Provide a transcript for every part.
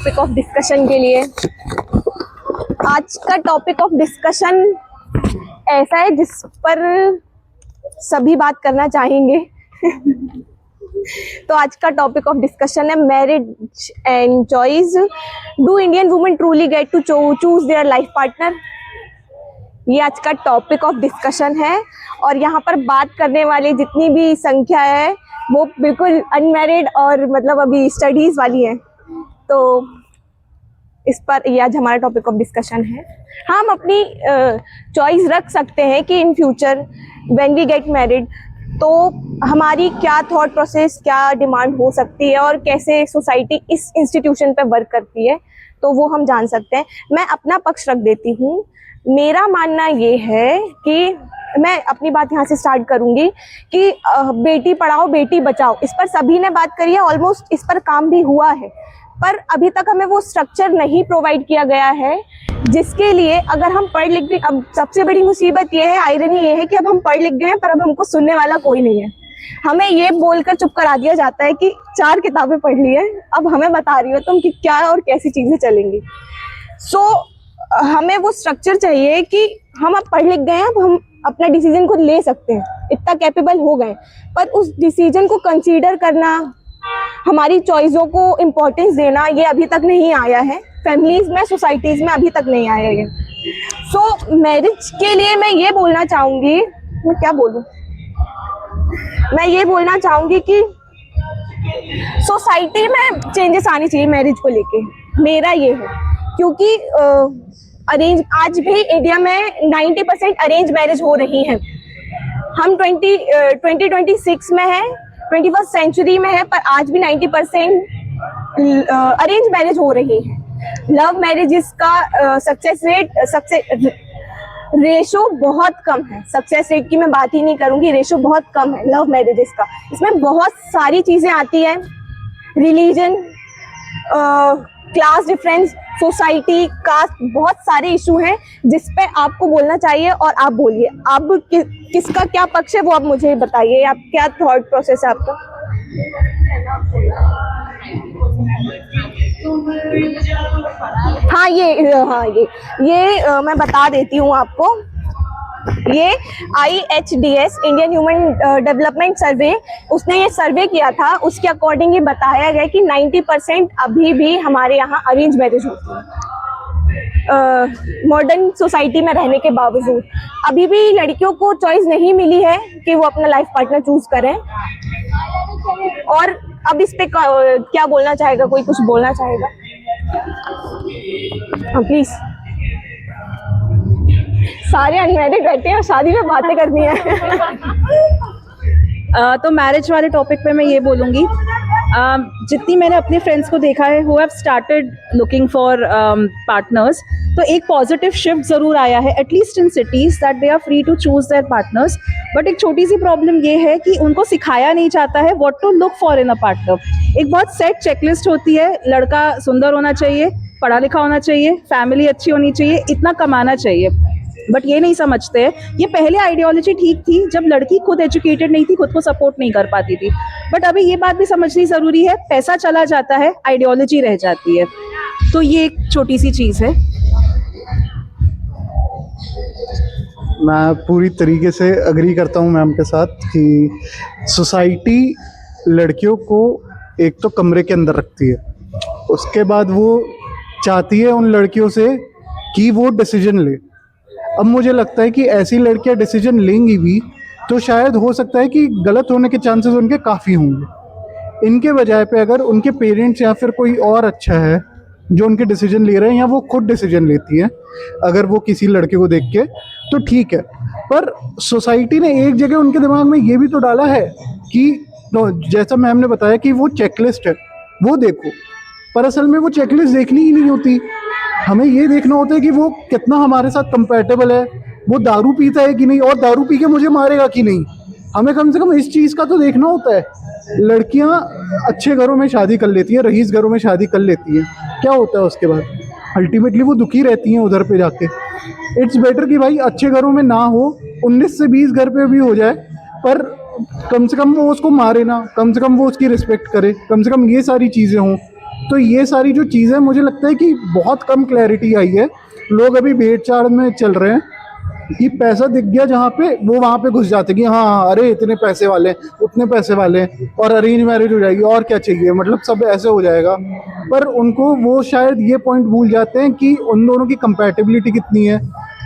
Topic of discussion के लिए। आज का टॉपिक ऑफ डिस्कशन ऐसा है जिस पर सभी बात करना चाहेंगे। तो आज का टॉपिक ऑफ डिस्कशन है marriage and choice. Do Indian women truly get to choose their life partner? ये आज का टॉपिक ऑफ डिस्कशन है और यहाँ पर बात करने वाली जितनी भी संख्या है वो बिल्कुल अनमैरिड और मतलब अभी स्टडीज वाली है। तो इस पर ये आज हमारा टॉपिक ऑफ डिस्कशन है। हम अपनी चॉइस रख सकते हैं कि in future when we get married तो हमारी क्या थॉट प्रोसेस, क्या डिमांड हो सकती है और कैसे सोसाइटी इस इंस्टीट्यूशन पे वर्क करती है, तो वो हम जान सकते हैं। मैं अपना पक्ष रख देती हूँ। मेरा मानना ये है कि मैं अपनी बात यहाँ से स्टार्ट करूँगी कि बेटी पढ़ाओ बेटी बचाओ, इस पर सभी ने बात करी है, ऑलमोस्ट इस पर काम भी हुआ है, पर अभी तक हमें वो स्ट्रक्चर नहीं प्रोवाइड किया गया है जिसके लिए अगर हम पढ़ लिख गए। अब सबसे बड़ी मुसीबत ये है, आयरनी ये है कि अब हम पढ़ लिख गए हैं पर अब हमको सुनने वाला कोई नहीं है। हमें ये बोलकर चुप करा दिया जाता है कि 4 किताबें पढ़ ली है, अब हमें बता रही हो तुम कि क्या और कैसी चीज़ें चलेंगी। हमें वो स्ट्रक्चर चाहिए कि हम अब पढ़ लिख गए हैं, अब हम अपना डिसीजन खुद ले सकते हैं, इतना कैपेबल हो गए, पर उस डिसीजन को कंसीडर करना, हमारी चॉइसों को इम्पोर्टेंस देना, ये अभी तक नहीं आया है फैमिलीज में, सोसाइटीज में अभी तक नहीं आया है। मैरिज के लिए मैं ये बोलना चाहूँगी, मैं क्या बोलूँ, मैं ये बोलना चाहूँगी कि सोसाइटी में चेंजेस आनी चाहिए मैरिज को लेके, मेरा ये है। क्योंकि अरेंज आज भी इंडिया में 90% अरेंज मैरिज हो रही है। हम 2026 में है, 21st सेंचुरी में है, पर आज भी 90% अरेंज मैरिज हो रही है। लव मैरिजेस का सक्सेस रेशो बहुत कम है। सक्सेस रेट की मैं बात ही नहीं करूंगी, रेशो बहुत कम है लव मैरिजेस का। इसमें बहुत सारी चीजें आती हैं, religion, class difference, society, caste, बहुत सारे इशू हैं जिस पे आपको बोलना चाहिए और आप बोलिए। आप किसका क्या पक्ष है वो आप मुझे बताइए, आप क्या थॉट प्रोसेस है आपका? मैं बता देती हूँ आपको। ये IHDS इंडियन ह्यूमन डेवलपमेंट सर्वे, उसने ये सर्वे किया था, उसके अकॉर्डिंग ये बताया गया कि 90% अभी भी हमारे यहाँ अरेंज मैरिज होती है। मॉडर्न सोसाइटी में रहने के बावजूद अभी भी लड़कियों को चॉइस नहीं मिली है कि वो अपना लाइफ पार्टनर चूज करें। और अब इस पे क्या बोलना चाहेगा, कोई कुछ बोलना चाहेगा? प्लीज। सारे अनमैरिड बैठे हैं और शादी में बातें करनी है। तो मैरिज वाले टॉपिक पे मैं ये बोलूँगी, जितनी मैंने अपने फ्रेंड्स को देखा है who have started looking for partners, तो एक पॉजिटिव शिफ्ट ज़रूर आया है, at least in cities, that they are free to choose their partners. But एक छोटी सी प्रॉब्लम ये है कि उनको सिखाया नहीं जाता है what to look for in a partner. एक बहुत सेट चेकलिस्ट होती है, लड़का सुंदर होना चाहिए, पढ़ा लिखा होना चाहिए, फैमिली अच्छी होनी चाहिए, इतना कमाना चाहिए। बट ये नहीं समझते हैं, ये पहले आइडियोलॉजी ठीक थी जब लड़की खुद एजुकेटेड नहीं थी, खुद को सपोर्ट नहीं कर पाती थी। बट अभी ये बात भी समझनी ज़रूरी है, पैसा चला जाता है, आइडियोलॉजी रह जाती है। तो ये एक छोटी सी चीज़ है। मैं पूरी तरीके से अग्री करता हूँ मैम के साथ कि सोसाइटी लड़कियों को एक तो कमरे के अंदर रखती है, उसके बाद वो चाहती है उन लड़कियों से कि वो डिसीजन ले। अब मुझे लगता है कि ऐसी लड़कियां डिसीजन लेंगी भी तो शायद हो सकता है कि गलत होने के चांसेस उनके काफ़ी होंगे। इनके बजाय पे अगर उनके पेरेंट्स या फिर कोई और अच्छा है जो उनके डिसीजन ले रहे हैं या वो खुद डिसीजन लेती हैं, अगर वो किसी लड़के को देख के, तो ठीक है। पर सोसाइटी ने एक जगह उनके दिमाग में ये भी तो डाला है कि तो जैसा मैम ने बताया कि वो चेकलिस्ट है, वो देखो, पर असल में वो चेकलिस्ट देखनी ही नहीं होती। हमें ये देखना होता है कि वो कितना हमारे साथ कंपैटिबल है, वो दारू पीता है कि नहीं और दारू पी के मुझे मारेगा कि नहीं। हमें कम से कम इस चीज़ का तो देखना होता है। लड़कियां अच्छे घरों में शादी कर लेती हैं, रईस घरों में शादी कर लेती हैं, क्या होता है उसके बाद? अल्टीमेटली वो दुखी रहती हैं उधर पे जाके। इट्स बेटर कि भाई अच्छे घरों में ना हो, 19 से 20 घर पे भी हो जाए, पर कम से कम वो उसको मारे ना, कम से कम वो उसकी रिस्पेक्ट करे, कम से कम ये सारी चीज़ें हों। तो ये सारी जो चीज़ें मुझे लगता है कि बहुत कम क्लैरिटी आई है। लोग अभी भेड़-चाल में चल रहे हैं कि पैसा दिख गया जहाँ पे वो वहाँ पे घुस जाते कि हाँ अरे इतने पैसे वाले उतने पैसे वाले और अरेंज मैरिज हो जाएगी और क्या चाहिए, मतलब सब ऐसे हो जाएगा। पर उनको वो शायद ये पॉइंट भूल जाते हैं कि उन दोनों की कंपैटिबिलिटी कितनी है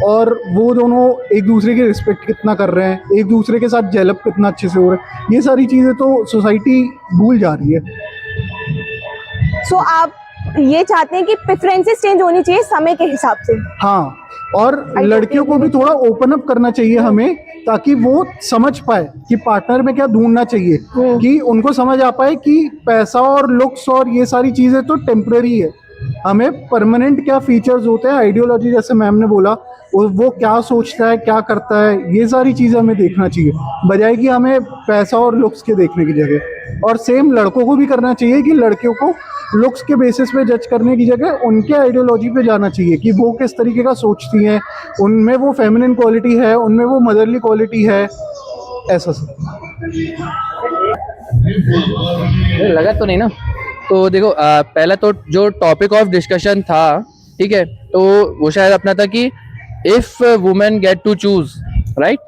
और वो दोनों एक दूसरे की रिस्पेक्ट कितना कर रहे हैं, एक दूसरे के साथ जेलअप कितना अच्छे से हो रहा है। ये सारी चीज़ें तो सोसाइटी भूल जा रही है। सो आप ये चाहते हैं कि प्रेफरेंसेस चेंज होनी चाहिए समय के हिसाब से। हाँ, और लड़कियों को भी थोड़ा ओपन अप करना चाहिए हमें, ताकि वो समझ पाए कि पार्टनर में क्या ढूंढना चाहिए, कि उनको समझ आ पाए कि पैसा और लुक्स और ये सारी चीज़ें तो टेम्परेरी है, हमें परमानेंट क्या फीचर्स होते हैं, आइडियोलॉजी जैसे मैम ने बोला वो क्या सोचता है क्या करता है, ये सारी चीज़ें हमें देखना चाहिए बजाय कि हमें पैसा और लुक्स के देखने की जगह। और सेम लड़कों को भी करना चाहिए कि लड़कियों को लुक्स के बेसिस पे जज करने की जगह उनके आइडियोलॉजी पे जाना चाहिए कि वो किस तरीके का सोचती हैं, उनमें वो फेमिनिन क्वालिटी है, उनमें वो मदरली क्वालिटी है, ऐसा सब। लगा तो नहीं ना। तो देखो पहला तो जो टॉपिक ऑफ डिस्कशन था, ठीक है, तो वो शायद अपना था कि if women get to choose right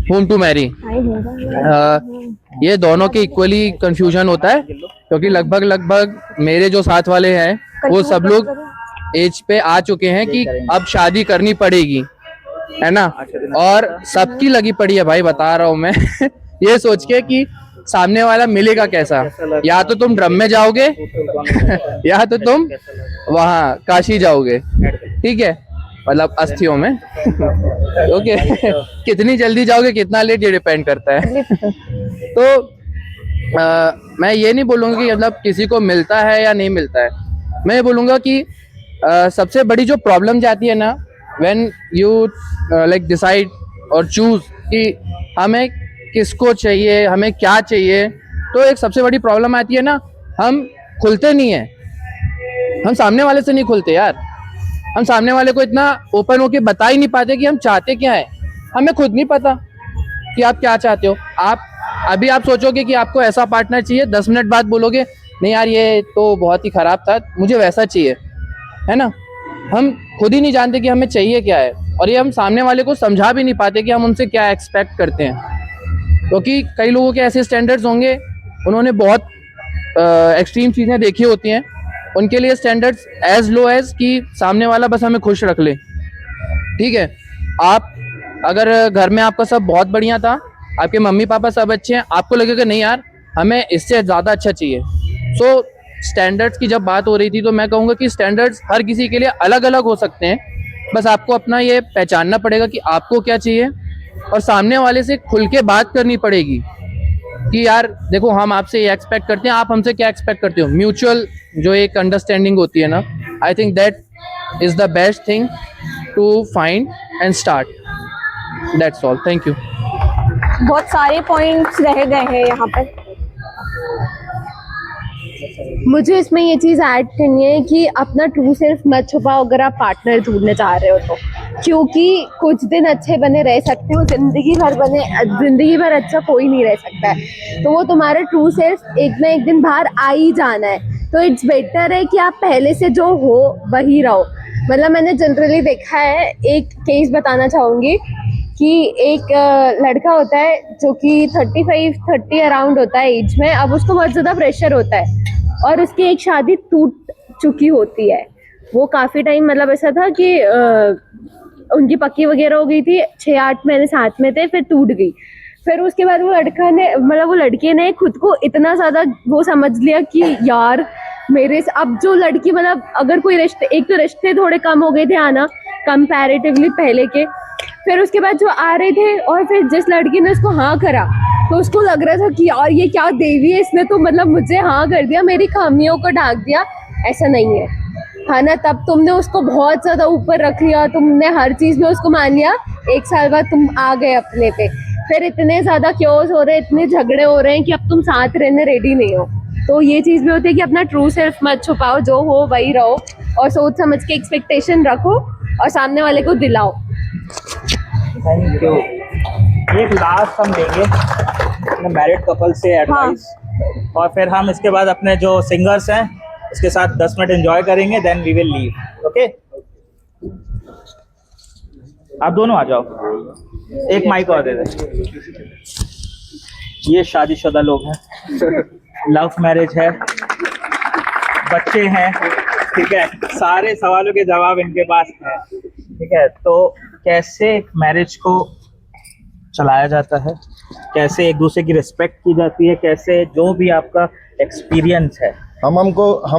whom to marry, ये दोनों के इक्वली कंफ्यूजन होता है, क्योंकि लगभग मेरे जो साथ वाले हैं वो सब लोग एज पे आ चुके हैं कि अब शादी करनी पड़ेगी, है ना, और सबकी लगी पड़ी है भाई, बता रहा हूँ मैं ये सोच के कि सामने वाला मिलेगा कैसा, या तो तुम ड्रम में जाओगे या तो तुम वहाँ काशी जाओगे, ठीक है, मतलब अस्थियों में ओके कितनी जल्दी जाओगे कितना लेट ये डिपेंड करता है। तो मैं ये नहीं बोलूँगा कि मतलब किसी को मिलता है या नहीं मिलता है, मैं ये बोलूँगा कि सबसे बड़ी जो प्रॉब्लम जाती है ना, व्हेन यू लाइक डिसाइड और चूज कि हमें किसको चाहिए, हमें क्या चाहिए, तो एक सबसे बड़ी प्रॉब्लम आती है ना, हम खुलते नहीं है, हम सामने वाले से नहीं खुलते यार, हम सामने वाले को इतना ओपन होके बता ही नहीं पाते कि हम चाहते क्या है, हमें खुद नहीं पता कि आप क्या चाहते हो। अभी आप सोचोगे कि आपको ऐसा पार्टनर चाहिए, 10 मिनट बाद बोलोगे नहीं यार ये तो बहुत ही खराब था, मुझे वैसा चाहिए, है ना। हम खुद ही नहीं जानते कि हमें चाहिए क्या है, और ये हम सामने वाले को समझा भी नहीं पाते कि हम उनसे क्या एक्सपेक्ट करते हैं, क्योंकि कई लोगों के ऐसे स्टैंडर्ड्स होंगे, उन्होंने बहुत एक्सट्रीम चीज़ें देखी होती हैं, उनके लिए स्टैंडर्ड्स एज लो एज कि सामने वाला बस हमें खुश रख ले, ठीक है। आप अगर घर में आपका सब बहुत बढ़िया था, आपके मम्मी पापा सब अच्छे हैं, आपको लगेगा नहीं यार हमें इससे ज़्यादा अच्छा चाहिए। सो स्टैंडर्ड्स की जब बात हो रही थी तो मैं कहूँगा कि स्टैंडर्ड्स हर किसी के लिए अलग अलग हो सकते हैं, बस आपको अपना ये पहचानना पड़ेगा कि आपको क्या चाहिए, और सामने वाले से खुल के बात करनी पड़ेगी कि यार देखो हम आपसे ये एक्सपेक्ट करते हैं, आप हमसे क्या एक्सपेक्ट करते हो, म्यूचुअल जो एक अंडरस्टैंडिंग होती है ना, I think that is the best thing to find and start, that's all, thank you. बहुत सारे पॉइंट्स रह गए हैं यहाँ पे। मुझे इसमें ये चीज़ ऐड करनी है कि अपना ट्रू सेल्फ मत छुपाओ अगर आप पार्टनर ढूंढने चाह रहे हो तो, क्योंकि कुछ दिन अच्छे बने रह सकते हो, जिंदगी भर अच्छा कोई नहीं रह सकता है, तो वो तुम्हारा ट्रू सेल्फ एक ना एक दिन बाहर आ ही जाना है। तो इट्स बेटर है कि आप पहले से जो हो वही रहो। मतलब मैंने जनरली देखा है, एक केस बताना चाहूँगी कि एक लड़का होता है जो कि 35-30 अराउंड होता है एज में, अब उसको बहुत ज़्यादा प्रेशर होता है और उसकी एक शादी टूट चुकी होती है। वो काफ़ी टाइम मतलब ऐसा था कि उनकी पक्की वगैरह हो गई थी, 6-8 महीने साथ में थे, फिर टूट गई। फिर उसके बाद वो लड़के ने खुद को इतना ज़्यादा वो समझ लिया कि यार मेरे से अब जो लड़की, मतलब अगर कोई रिश्ते, एक तो रिश्ते थोड़े कम हो गए थे आना कंपैरेटिवली पहले के, फिर उसके बाद जो आ रहे थे, और फिर जिस लड़की ने उसको हाँ करा तो उसको लग रहा था कि यार ये क्या देवी है, इसने तो मतलब मुझे हाँ कर दिया, मेरी खामियों को ढाक दिया। ऐसा नहीं है, हाँ ना, तब तुमने उसको बहुत ज़्यादा ऊपर रख लिया, तुमने हर चीज़ में उसको मान लिया, 1 साल बाद तुम आ गए अपने पे, फिर इतने ज़्यादा क्योस हो रहे हैं, इतने झगड़े हो रहे हैं कि अब तुम साथ रहने रेडी नहीं हो। तो ये चीज़ भी होती है कि अपना ट्रू सेल्फ मत छुपाओ, जो हो वही रहो, और सोच समझ के एक्सपेक्टेशन रखो और सामने वाले को दिलाओ। Thank you. एक लास्ट हम देंगे अपने मैरिड कपल से एडवाइस, और फिर हम इसके बाद अपने जो सिंगर्स हैं उसके साथ 10 मिनट एंजॉय करेंगे, then we will leave. Okay, आप दोनों आ जाओ, एक माइक और दे दे। ये शादीशुदा लोग हैं, लव मैरिज है, बच्चे हैं, ठीक है, सारे सवालों के जवाब इनके पास है, ठीक है। तो कैसे मैरिज को चलाया जाता है, कैसे एक दूसरे की रिस्पेक्ट की जाती है, कैसे जो भी आपका एक्सपीरियंस है, हम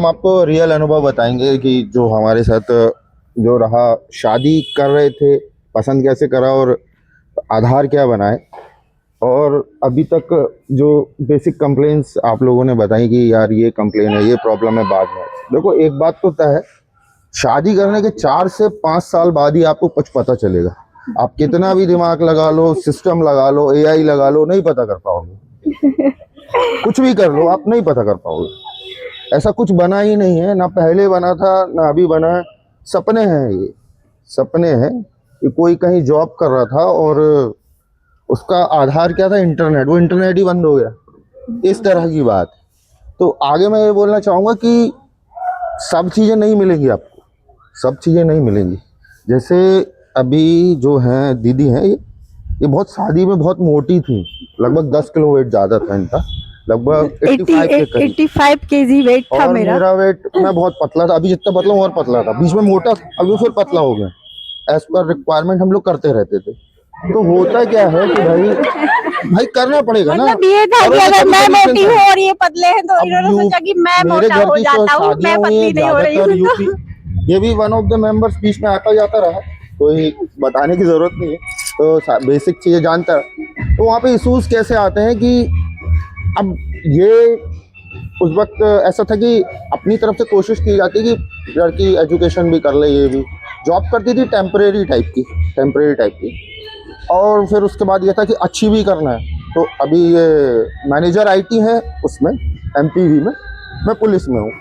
आपको रियल अनुभव बताएंगे कि जो हमारे साथ जो रहा, शादी कर रहे थे, पसंद कैसे करा और आधार क्या बनाए, और अभी तक जो बेसिक कंप्लेंट्स आप लोगों ने बताई कि यार ये कंप्लेन है, ये प्रॉब्लम है, बाद में देखो एक बात तो तय है, शादी करने के 4 से 5 साल बाद ही आपको कुछ पता चलेगा। आप कितना भी दिमाग लगा लो, सिस्टम लगा लो, AI लगा लो, नहीं पता कर पाओगे। कुछ भी कर लो, आप नहीं पता कर पाओगे। ऐसा कुछ बना ही नहीं है, ना पहले बना था ना अभी बना है। सपने हैं, ये सपने हैं कि कोई कहीं जॉब कर रहा था और उसका आधार क्या था, इंटरनेट, वो इंटरनेट ही बंद हो गया, इस तरह की बात। तो आगे मैं ये बोलना चाहूँगा कि सब चीज़ें नहीं मिलेंगी आपको, सब चीज़ें नहीं मिलेंगी। जैसे अभी जो हैं दीदी हैं, ये बहुत शादी में बहुत मोटी थी, लगभग 10 किलो वेट ज़्यादा था इनका, लगभग 85 kg वेट था और मेरा वेट, मैं बहुत पतला था, अभी जितना पतला हूँ और पतला था, बीच में मोटा, अभी फिर पतला हो गया। एज पर रिक्वायरमेंट हम लोग करते रहते थे। तो होता क्या है कि भाई करना पड़ेगा ना। मतलब ये था कि अगर मैं मोटी हूँ और ये पतले हैं तो इन्होंने सोचा कि मैं मोटा हो जाता हूँ, मैं पतली नहीं हो रही हूँ। ये भी वन ऑफ द मेंबर्स बीच में आता जाता रहा, कोई बताने की जरूरत नहीं है, तो बेसिक चीजें जानता है। तो वहाँ पे इशूज कैसे आते हैं कि अब ये उस वक्त ऐसा था कि अपनी तरफ से कोशिश की जाती कि लड़की एजुकेशन भी कर ले, ये भी जॉब करती थी टेम्परेरी टाइप की, और फिर उसके बाद ये था कि अच्छी भी करना है। तो अभी ये मैनेजर IT है उसमें, MPV में, मैं पुलिस में हूँ।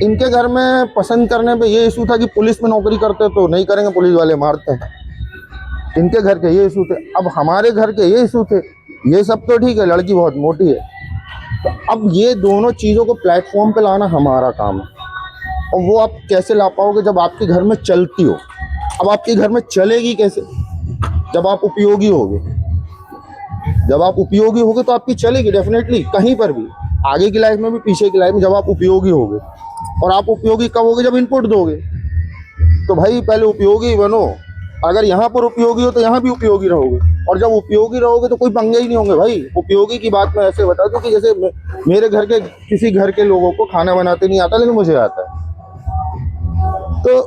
इनके घर में पसंद करने पे ये इशू था कि पुलिस में नौकरी करते तो नहीं करेंगे, पुलिस वाले मारते हैं, इनके घर के ये इशू थे। अब हमारे घर के ये इशू थे, ये सब तो ठीक है, लड़की बहुत मोटी है। तो अब ये दोनों चीज़ों को प्लेटफॉर्म पे लाना हमारा काम है, और वो आप कैसे ला पाओगे जब आपके घर में चलती हो। अब आपके घर में चलेगी कैसे, जब आप उपयोगी होगे, तो आपकी चलेगी डेफिनेटली, कहीं पर भी, आगे की लाइफ में भी पीछे की लाइफ में, जब आप उपयोगी होगे। और आप उपयोगी कब होगे, जब इनपुट दोगे। तो भाई पहले उपयोगी बनो, अगर यहाँ पर उपयोगी हो तो यहाँ भी उपयोगी रहोगे, और जब उपयोगी रहोगे तो कोई पंगे ही नहीं होंगे भाई। उपयोगी की बात मैं ऐसे बता दूं कि जैसे मेरे घर के किसी घर के लोगों को खाना बनाते नहीं आता, लेकिन मुझे आता है, तो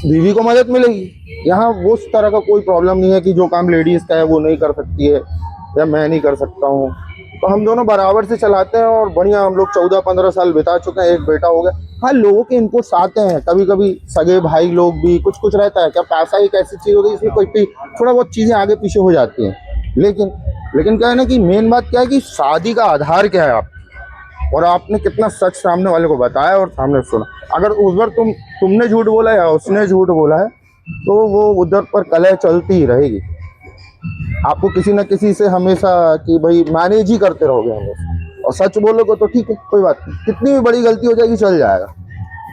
बीवी को मदद मिलेगी। यहाँ वो उस तरह का कोई प्रॉब्लम नहीं है कि जो काम लेडीज का है वो नहीं कर सकती है या मैं नहीं कर सकता हूँ। तो हम दोनों बराबर से चलाते हैं, और बढ़िया हम लोग 14-15 साल बिता चुके हैं, एक बेटा हो गया। हाँ, लोगों के इनपुट्स आते हैं, कभी कभी सगे भाई लोग भी, कुछ रहता है, क्या पैसा एक ऐसी चीज़ होती है इसमें कोई थोड़ा बहुत चीज़ें आगे पीछे हो जाती हैं। लेकिन क्या है ना कि मेन बात क्या है कि शादी का आधार क्या है आप, और आपने कितना सच सामने वाले को बताया और सामने सुना। अगर उस बार तुमने झूठ बोला या उसने झूठ बोला है, तो वो उधर पर कलह चलती ही रहेगी। आपको किसी न किसी से हमेशा कि भाई मैनेज ही करते रहोगे हमेशा, और सच बोलोगे तो ठीक है, कोई बात नहीं, कितनी भी बड़ी गलती हो जाएगी चल जाएगा।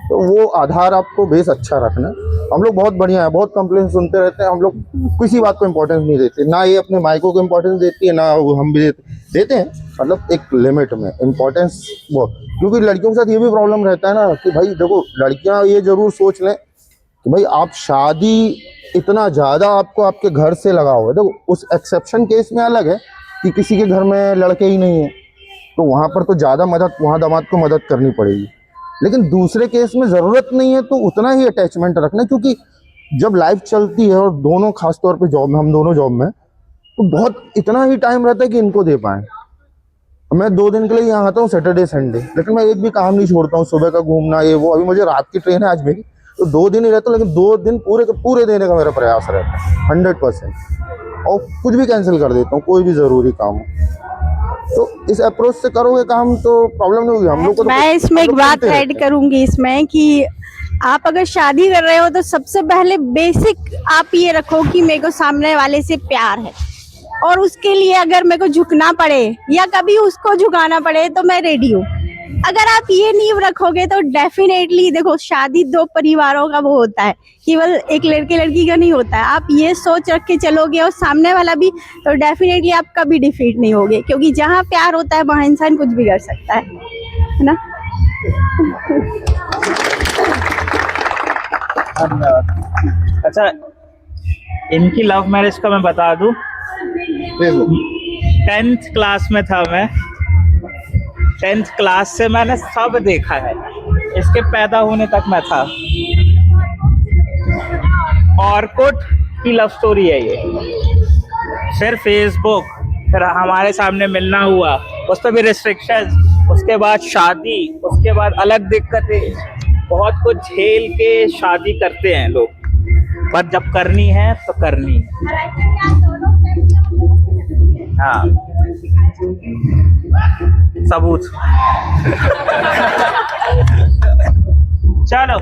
तो वो आधार आपको बेस अच्छा रखना। हम लोग बहुत बढ़िया है, बहुत कंप्लेंट सुनते रहते हैं, हम लोग किसी बात को इम्पोर्टेंस नहीं देते, ना ये अपने माइकों को इम्पोर्टेंस देती है, ना हम भी देते हैं, मतलब एक लिमिट में इम्पोर्टेंस वो। क्योंकि लड़कियों के साथ ये भी प्रॉब्लम रहता है ना कि भाई देखो, लड़कियां ये जरूर सोच लें कि भाई आप शादी इतना ज़्यादा आपको आपके घर से लगा हुआ है। देखो उस एक्सेप्शन केस में अलग है कि किसी के घर में लड़के ही नहीं है, तो वहाँ पर तो ज़्यादा मदद, वहाँ दामाद को मदद करनी पड़ेगी। लेकिन दूसरे केस में ज़रूरत नहीं है तो उतना ही अटैचमेंट रखना, क्योंकि जब लाइफ चलती है और दोनों खासतौर पे जॉब में, हम दोनों जॉब में, तो बहुत इतना ही टाइम रहता है कि इनको दे पाएँ। मैं 2 दिन के लिए यहाँ आता हूँ सैटरडे संडे, लेकिन मैं एक भी काम नहीं छोड़ता हूँ, सुबह का घूमना ये वो। अभी मुझे रात की ट्रेन है आज मेरी, तो 2 दिन ही रहता हूँ, लेकिन 2 दिन पूरे के पूरे देने का मेरा प्रयास रहता है 100%, और कुछ भी कैंसिल कर देता हूँ, कोई भी ज़रूरी काम हो। तो इस अप्रोच से करोगे काम तो प्रॉब्लम नहीं होगी हम लोग को। मैं इसमें एक बात ऐड करूंगी इसमें कि आप अगर शादी कर रहे हो तो सबसे पहले बेसिक आप ये रखो कि मेरे को सामने वाले से प्यार है, और उसके लिए अगर मेरे को झुकना पड़े या कभी उसको झुकाना पड़े तो मैं रेडी हूँ। अगर आप ये नींव रखोगे तो डेफिनेटली देखो, शादी दो परिवारों का वो होता है, केवल एक लड़के लड़की का नहीं होता है। आप ये सोच रख के चलोगे और सामने वाला भी, तो डेफिनेटली आप कभी डिफीट नहीं होगे, क्योंकि जहाँ प्यार होता है वहाँ इंसान कुछ भी कर सकता है ना। अच्छा, इनकी लव मैरिज का मैं बता दूं, 10th क्लास में था मैं। 10th क्लास से मैंने सब देखा है, इसके पैदा होने तक मैं था। ऑर्कुट की लव स्टोरी है ये, फिर फेसबुक, फिर हमारे सामने मिलना हुआ, उस पर भी रिस्ट्रिक्शंस, उसके बाद शादी, उसके बाद अलग दिक्कतें, बहुत कुछ झेल के शादी करते हैं लोग, पर जब करनी है तो करनी। हाँ, सबूत। चलो।